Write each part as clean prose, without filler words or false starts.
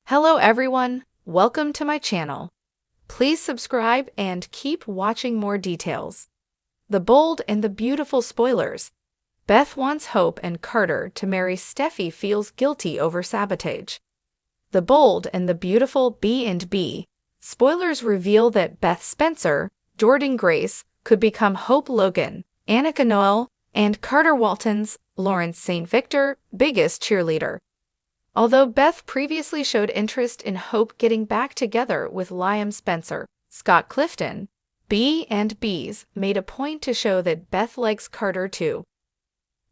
Hello everyone, welcome to my channel. Please subscribe and keep watching more details. The bold and the beautiful spoilers. Beth wants Hope and Carter to marry. Steffy feels guilty over sabotage. The bold and the beautiful B&B. Spoilers reveal that Beth Spencer, Jordan Grace, could become Hope Logan, Annika Noel, and Carter Walton's, Lawrence St. Victor, biggest cheerleader. Although Beth previously showed interest in Hope getting back together with Liam Spencer, Scott Clifton, B&B's made a point to show that Beth likes Carter too.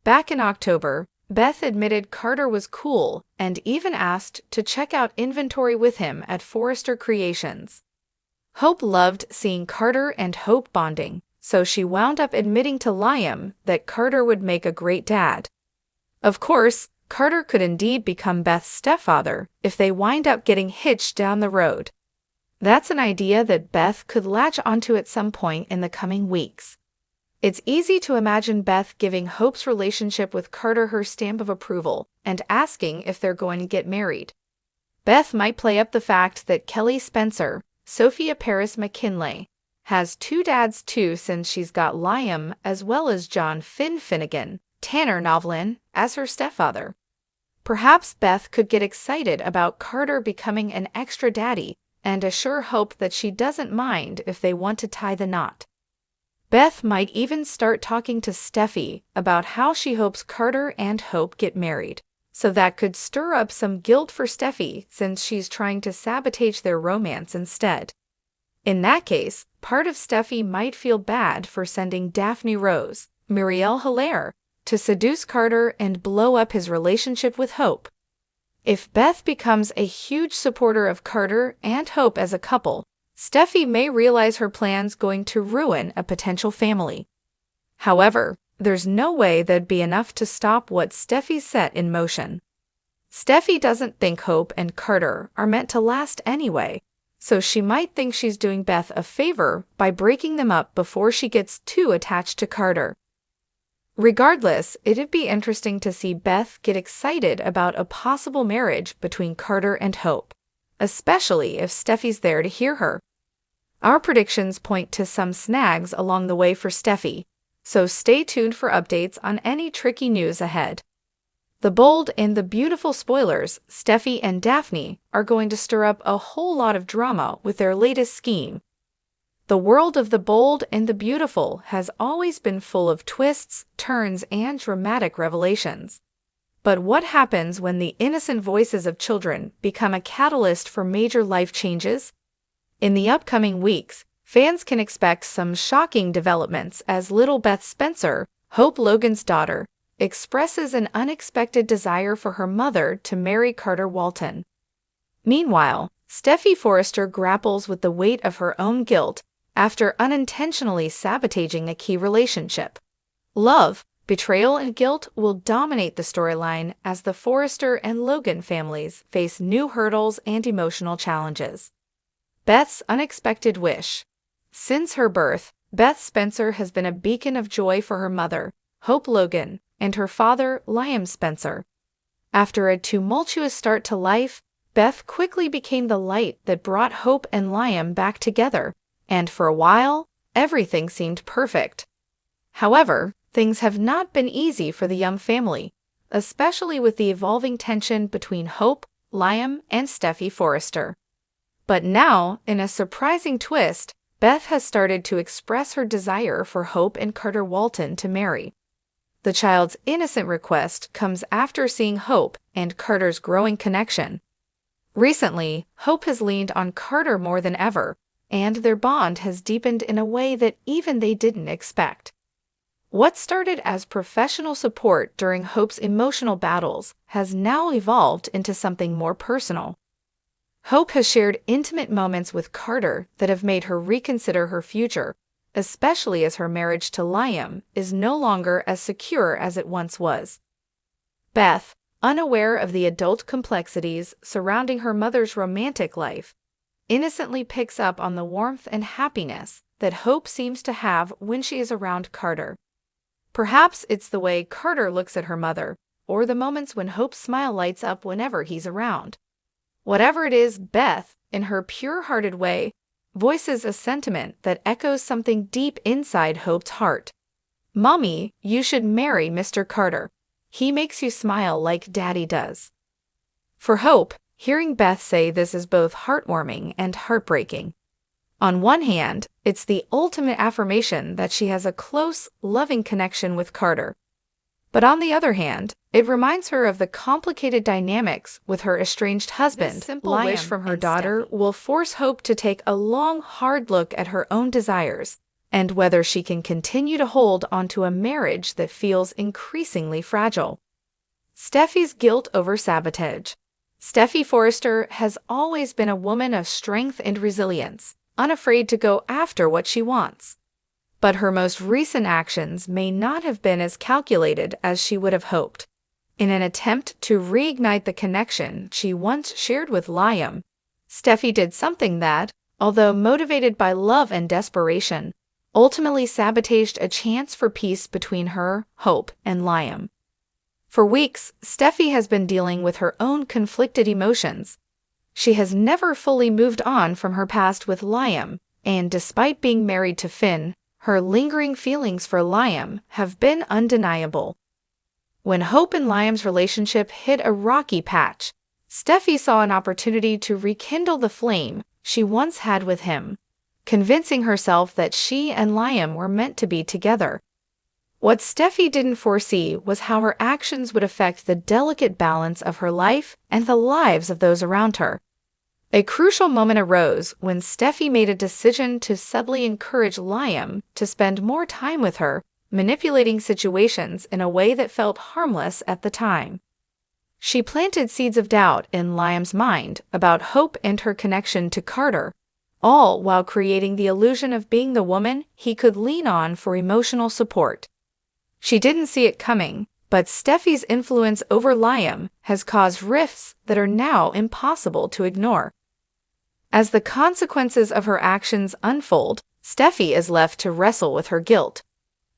Back in October, Beth admitted Carter was cool and even asked to check out inventory with him at Forrester Creations. Hope loved seeing Carter and Hope bonding, so she wound up admitting to Liam that Carter would make a great dad. Of course, Carter could indeed become Beth's stepfather if they wind up getting hitched down the road. That's an idea that Beth could latch onto at some point in the coming weeks. It's easy to imagine Beth giving Hope's relationship with Carter her stamp of approval and asking if they're going to get married. Beth might play up the fact that Kelly Spencer, Sophia Paris McKinley, has two dads too, since she's got Liam as well as John Finnegan, Tanner Novlin, as her stepfather. Perhaps Beth could get excited about Carter becoming an extra daddy and assure Hope that she doesn't mind if they want to tie the knot. Beth might even start talking to Steffy about how she hopes Carter and Hope get married, so that could stir up some guilt for Steffy since she's trying to sabotage their romance instead. In that case, part of Steffy might feel bad for sending Daphne Rose, Muriel Hilaire, to seduce Carter and blow up his relationship with Hope. If Beth becomes a huge supporter of Carter and Hope as a couple, Steffy may realize her plan's going to ruin a potential family. However, there's no way that'd be enough to stop what Steffy set in motion. Steffy doesn't think Hope and Carter are meant to last anyway, so she might think she's doing Beth a favor by breaking them up before she gets too attached to Carter. Regardless, it'd be interesting to see Beth get excited about a possible marriage between Carter and Hope, especially if Steffy's there to hear her. Our predictions point to some snags along the way for Steffy, so stay tuned for updates on any tricky news ahead. The bold and the beautiful spoilers, Steffy and Daphne, are going to stir up a whole lot of drama with their latest scheme. The world of the bold and the beautiful has always been full of twists, turns, and dramatic revelations. But what happens when the innocent voices of children become a catalyst for major life changes? In the upcoming weeks, fans can expect some shocking developments as little Beth Spencer, Hope Logan's daughter, expresses an unexpected desire for her mother to marry Carter Walton. Meanwhile, Steffy Forrester grapples with the weight of her own guilt after unintentionally sabotaging a key relationship. Love, betrayal, and guilt will dominate the storyline as the Forrester and Logan families face new hurdles and emotional challenges. Beth's unexpected wish. Since her birth, Beth Spencer has been a beacon of joy for her mother, Hope Logan, and her father, Liam Spencer. After a tumultuous start to life, Beth quickly became the light that brought Hope and Liam back together, and for a while, everything seemed perfect. However, things have not been easy for the young family, especially with the evolving tension between Hope, Liam, and Steffy Forrester. But now, in a surprising twist, Beth has started to express her desire for Hope and Carter Walton to marry. The child's innocent request comes after seeing Hope and Carter's growing connection. Recently, Hope has leaned on Carter more than ever, and their bond has deepened in a way that even they didn't expect. What started as professional support during Hope's emotional battles has now evolved into something more personal. Hope has shared intimate moments with Carter that have made her reconsider her future, especially as her marriage to Liam is no longer as secure as it once was. Beth, unaware of the adult complexities surrounding her mother's romantic life, innocently picks up on the warmth and happiness that Hope seems to have when she is around Carter. Perhaps it's the way Carter looks at her mother, or the moments when Hope's smile lights up whenever he's around. Whatever it is, Beth, in her pure-hearted way, voices a sentiment that echoes something deep inside Hope's heart. "Mommy, you should marry Mr. Carter. He makes you smile like Daddy does." For Hope, hearing Beth say this is both heartwarming and heartbreaking. On one hand, it's the ultimate affirmation that she has a close, loving connection with Carter. But on the other hand, it reminds her of the complicated dynamics with her estranged husband. This simple wish from her daughter will force Hope to take a long, hard look at her own desires and whether she can continue to hold onto a marriage that feels increasingly fragile. Steffy's guilt over sabotage. Steffy Forrester has always been a woman of strength and resilience, unafraid to go after what she wants. But her most recent actions may not have been as calculated as she would have hoped. In an attempt to reignite the connection she once shared with Liam, Steffy did something that, although motivated by love and desperation, ultimately sabotaged a chance for peace between her, Hope, and Liam. For weeks, Steffy has been dealing with her own conflicted emotions. She has never fully moved on from her past with Liam, and despite being married to Finn, her lingering feelings for Liam have been undeniable. When Hope and Liam's relationship hit a rocky patch, Steffy saw an opportunity to rekindle the flame she once had with him, convincing herself that she and Liam were meant to be together. What Steffy didn't foresee was how her actions would affect the delicate balance of her life and the lives of those around her. A crucial moment arose when Steffy made a decision to subtly encourage Liam to spend more time with her, manipulating situations in a way that felt harmless at the time. She planted seeds of doubt in Liam's mind about Hope and her connection to Carter, all while creating the illusion of being the woman he could lean on for emotional support. She didn't see it coming, but Steffy's influence over Liam has caused rifts that are now impossible to ignore. As the consequences of her actions unfold, Steffy is left to wrestle with her guilt.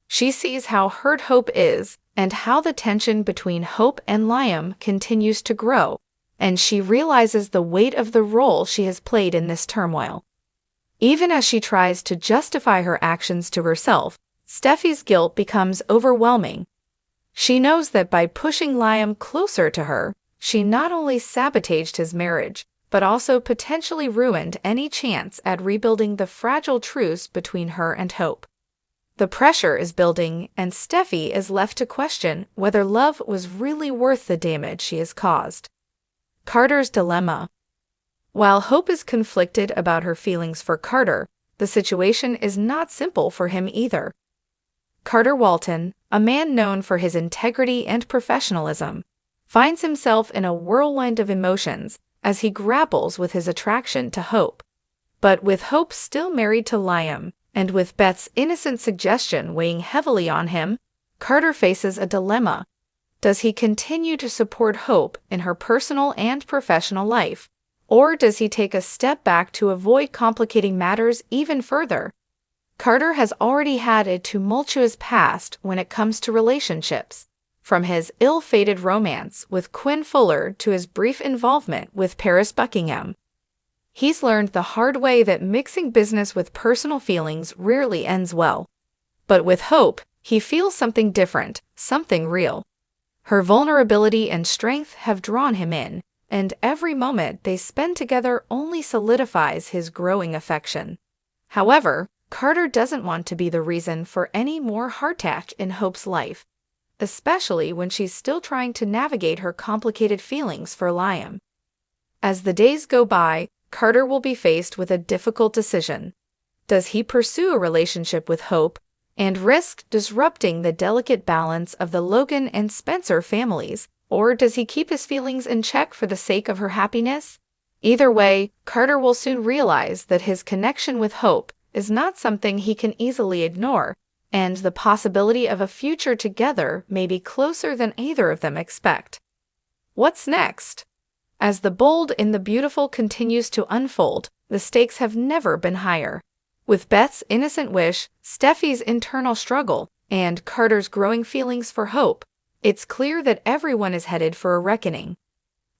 She sees how hurt Hope is and how the tension between Hope and Liam continues to grow, and she realizes the weight of the role she has played in this turmoil. Even as she tries to justify her actions to herself, Steffy's guilt becomes overwhelming. She knows that by pushing Liam closer to her, she not only sabotaged his marriage, but also potentially ruined any chance at rebuilding the fragile truce between her and Hope. The pressure is building, and Steffy is left to question whether love was really worth the damage she has caused. Carter's dilemma. While Hope is conflicted about her feelings for Carter, the situation is not simple for him either. Carter Walton, a man known for his integrity and professionalism, finds himself in a whirlwind of emotions as he grapples with his attraction to Hope. But with Hope still married to Liam, and with Beth's innocent suggestion weighing heavily on him, Carter faces a dilemma. Does he continue to support Hope in her personal and professional life, or does he take a step back to avoid complicating matters even further? Carter has already had a tumultuous past when it comes to relationships, from his ill-fated romance with Quinn Fuller to his brief involvement with Paris Buckingham. He's learned the hard way that mixing business with personal feelings rarely ends well. But with Hope, he feels something different, something real. Her vulnerability and strength have drawn him in, and every moment they spend together only solidifies his growing affection. However, Carter doesn't want to be the reason for any more heartache in Hope's life, especially when she's still trying to navigate her complicated feelings for Liam. As the days go by, Carter will be faced with a difficult decision. Does he pursue a relationship with Hope and risk disrupting the delicate balance of the Logan and Spencer families, or does he keep his feelings in check for the sake of her happiness? Either way, Carter will soon realize that his connection with Hope is not something he can easily ignore, and the possibility of a future together may be closer than either of them expect. What's next? As The Bold and the Beautiful continues to unfold, the stakes have never been higher. With Beth's innocent wish, Steffy's internal struggle, and Carter's growing feelings for Hope, it's clear that everyone is headed for a reckoning.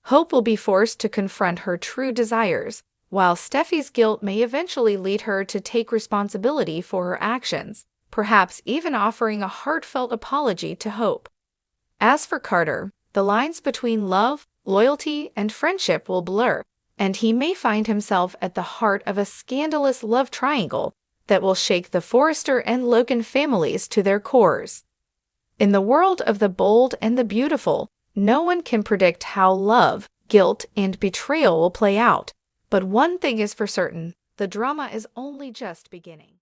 Hope will be forced to confront her true desires, while Steffi's guilt may eventually lead her to take responsibility for her actions, perhaps even offering a heartfelt apology to Hope. As for Carter, the lines between love, loyalty, and friendship will blur, and he may find himself at the heart of a scandalous love triangle that will shake the Forrester and Logan families to their cores. In the world of the bold and the beautiful, no one can predict how love, guilt, and betrayal will play out. But one thing is for certain, the drama is only just beginning.